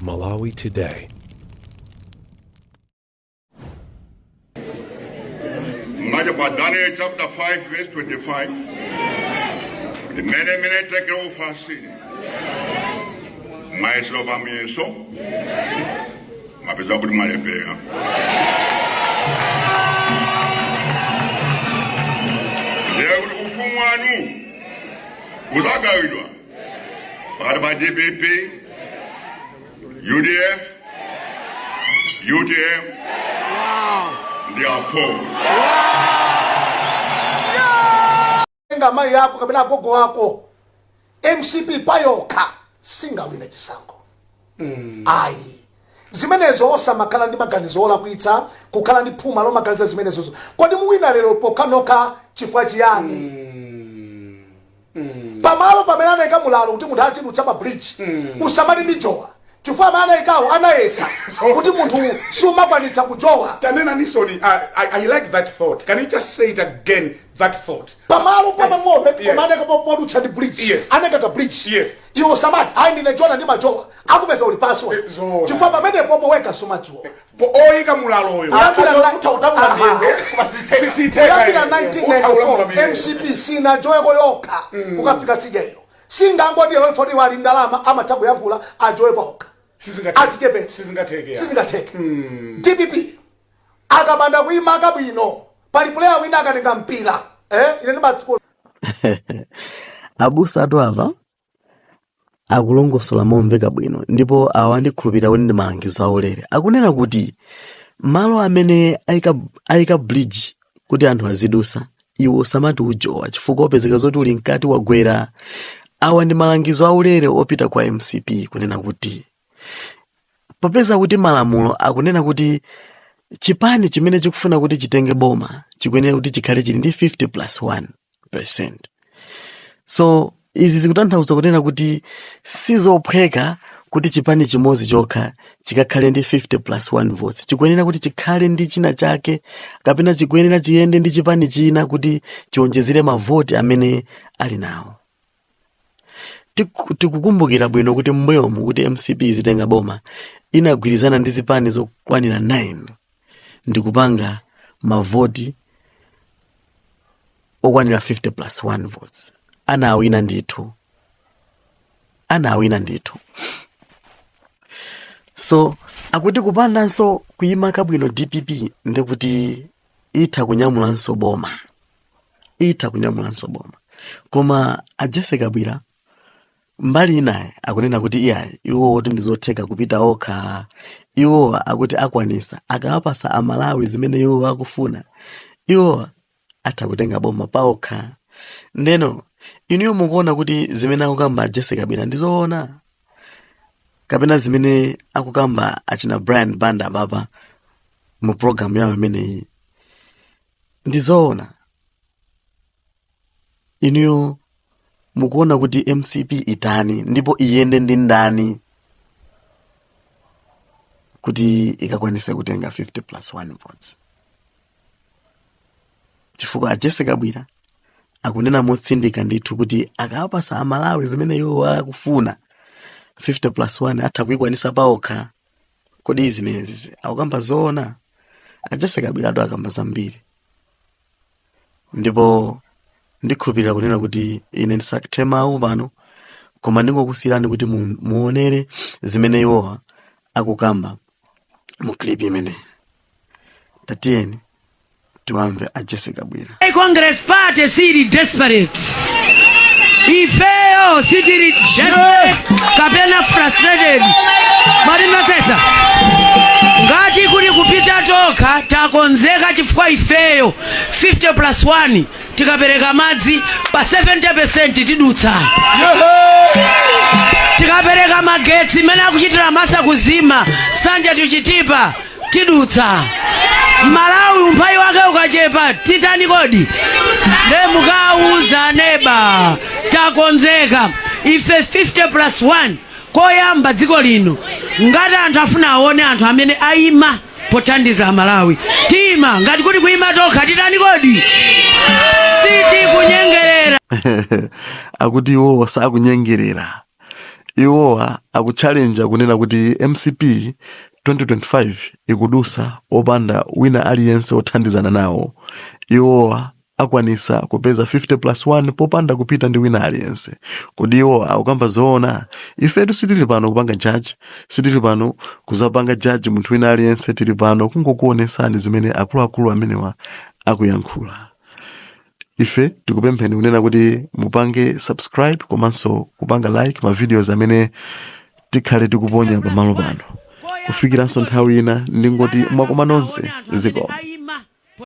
Malawi Today. Daniel chapter 5 verse 25. The many take over sin. Maestro Bamienso. Mapesa kuti malepeya. Leo kuti ufumu wanu uzagawidwa pakati pa DPP, UDF, UTM, ndi A4. Mai yako kabila gogo wako MCP payoka singawine chisango ayi zimenezo osamakhala ndi maganizo olakwitsa kukhala ndi phuma lo maganizo zimenezo kodi muwina lero pokanoka chifukwa chiyani pamalo pamene anayika mulalo kuti munthu achidutsa pa bridge usamati ndi jowa chifukwa amene ikawo anayesa kuti munthu sumakwanitsa kujowa. Tanena Nisoni, I like that thought. Can you just say it again, that thought? Pamalo pama ngombe komane kapo podutsa ndi bridge aneka ka bridge iwo samati ayi ndine jona ndi majowa akumeza uli paso chifukwa pamene popo weka somachiwo oyika mulalo oyo kuyambira 1994 MCP sina joyeko yoka kukafika sijairo singangoti lero foti wali ndalama amathabu yavula ajoye paoka sizingateke DPP akabanda kuimaka bwino pali player wina akatenga mpira ine ndimatsiko abusa atu apa akulongosola momveka bwino ndipo awa ndikhulupirira kuti ndi malangizo aulere akunena kuti malo amene ayika bridge kuti anthu azidusa iwo samati ujowa chifukwa opezeka zoti uli mkati wagwera. Awa ndi malangizo aulere opita kwa MCP kunena kuti popeza kuti malamulo akunena kuti chipani chimene chikufuna kuti chitenge boma chikuyenera kuti chikhale chili ndi 50+1%. So izi zikutanthauza kunena kuti sizophweka kuti chipani chimodzi chokha chikakhale ndi 50+1 votes. Chikuyenera kuti chikhale ndi china chake kapena chikuyenera chiyende ndi chipani china kuti chionjezere mavoti amene ali nawo. Tikukumbukira bwino kuti mbuyomu kuti MCP zitenga boma inagwirizana ndi zipani zokwanira 9 ndikupanga mavoti okwanira 50+1 votes. Anawina ndithu. So akuti kupandanso kuyimaka bwino DPP ndikuti itha kunyamulanso boma. Koma Jesse Kabwira mbali inaye akunena kuti iwo woti ndizotheka kupita okha, iwo akuti akwanisa akawapasa amalawi zimene iwo akufuna, iwo atha kutenga boma paokha. Ndeno iniyo mukuona kuti zimene akukamba Jesse Kabwira ndizoona kapena zimene akukamba achina Brian Banda baba mu program yawo imeneyi ndizoona? Iniyo mukuona kuti MCP itani ndipo iyende ndi ndani kuti ikakwanise kutenga 50+1 votes? Chifukwa Jesse Kabwira akunena motsindika ndithu kuti akawapasa amalawi zimene iwo akufuna 50+1 atha kuikwanisa paokha. Kodi izi akukamba zoona? Jesse Kabwira ado akamba zambiri ndipo ndikhulupirira kunena kuti ine ndisakuthemawu pano koma ndingokusiyirani kuti muonere zimene iwowa akukamba mu clip imene. Tatiyeni tiwamve Jesse Kabwira. Congress party siri desperate. Ifeo siri desperate kapena frustrated. Marina teta. Ngati kuli kupita toka takonzeka chifukwa ifeyo 50+1 tikapereka madzi pa 70% tidutsa. Tikapereka magetsi mene akuchitira masa kuzima sanja tuchitipa tidutsa. Malawi umphawi wake ukachepa titani kodi? Ndemukauza neba takonzeka ife 50+1 koyamba dziko lino ngati anthu afuna aone anthu amene ayima pothandiza Malawi. Tima ngati kuti kuyima tokha titani kodi? Siti kunyengerera. Akuti iwo sakunyengerera. iwowa akuchallenja kunena kuti MCP 2025 ikudusa opanda wina aliyense othandizana nawo. Iwowa akwanisa kupeza 50+1 popanda kupita ndi wina aliyense. Kodi iwowa akukamba zoona? Ifetu sitili pano kupanga judge, sitili pano kuzapanga judge munthu wina aliyense, tili pano kungokuonesani zimene akuluakulu amenewa akuyankhula. Ife tikupempheni kunena kuti mupange subscribe komanso kupanga like ma videos amene tikhale tikuponya pamalo pano. Kufikiranso nthawi ina ndingoti mwakoma nonse zikomo.